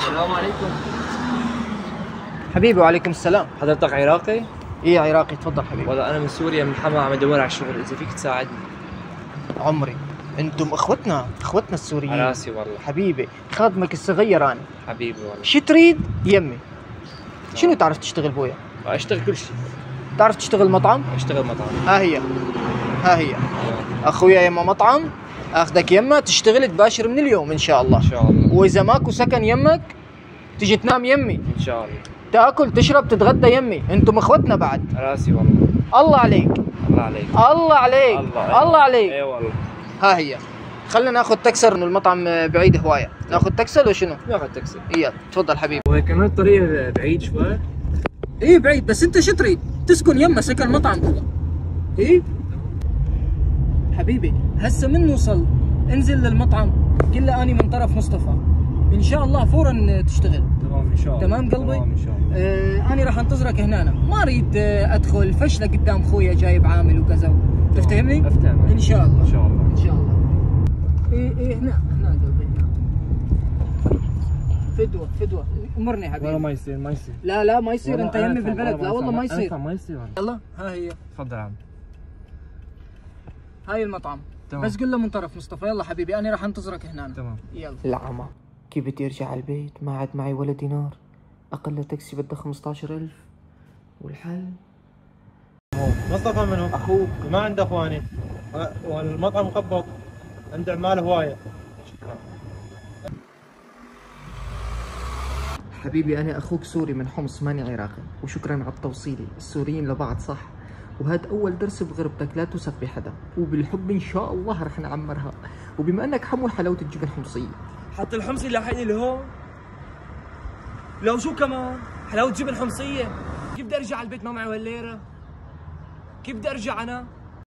السلام عليكم حبيبي. وعليكم السلام. حضرتك عراقي؟ ايه عراقي، تفضل حبيبي. والله انا من سوريا، من حما، عم ادور على شغل، اذا فيك تساعدني. عمري انتم اخوتنا السوريين. على راسي والله حبيبي، خادمك الصغير انا. حبيبي والله. شو تريد يمي؟ شنو تعرف تشتغل بويا؟ اشتغل كل شيء. تعرف تشتغل مطعم؟ اشتغل مطعم. ها هي اخويا يما مطعم، اخذك يما تشتغل تباشر من اليوم ان شاء الله. ان شاء الله. واذا ماكو سكن يمك تجي تنام يمي، ان شاء الله. تاكل تشرب تتغدى يمي، انتم اخوتنا بعد. على راسي والله. الله عليك. الله عليك. الله عليك. الله عليك. اي والله. ها هي. خلينا ناخذ تكسر، انه المطعم بعيد هوايه. ناخذ تكسر ولا شنو؟ ناخذ تاكسي. يلا تفضل حبيبي. وكمان الطريق بعيد شوي. ايه بعيد، بس انت شو تريد؟ تسكن يمه سكن مطعم هو. ايه حبيبي، هسه من نوصل انزل للمطعم قل له اني من طرف مصطفى، ان شاء الله فورا تشتغل. تمام ان شاء الله. تمام قلبي؟ تمام ان شاء الله. اني راح انتظرك هنا، ما اريد ادخل فشله قدام خويا جايب عامل وكذا. تفتهمني؟ افتهم. ان شاء الله. ان شاء الله. ان شاء الله. ايه هنا قلبي، هنا. فدوه امرني حبيبي. والله ما يصير ما يصير. لا ما يصير، انت يمي بالبلد. لا والله ما يصير. ما يصير. يلا ها هي. تفضل عم. هاي المطعم. تمام. بس قل له من طرف مصطفى. يلا حبيبي انا راح انتظرك هنا. تمام. يلا. العمى كيف بدي ارجع على البيت؟ ما عاد معي ولا دينار، اقل تاكسي بده 15,000. والحل مصطفى منو؟ اخوك. ما عنده اخواني، والمطعم مخبط، عنده عمال هوايه. حبيبي انا اخوك سوري من حمص، ماني عراقي، وشكرا على التوصيلي. السوريين لبعض صح، وهذا اول درس بغربتك، لا تثق بحدا، وبالحب ان شاء الله رح نعمرها. وبما انك حمو حلاوه الجبن حمصيه. حط الحمصي لاحقني لهون. لو شو كمان؟ حلاوة جبن حمصية. كيف بدي ارجع على البيت ما معي ولا ليرة؟ كيف بدي ارجع انا؟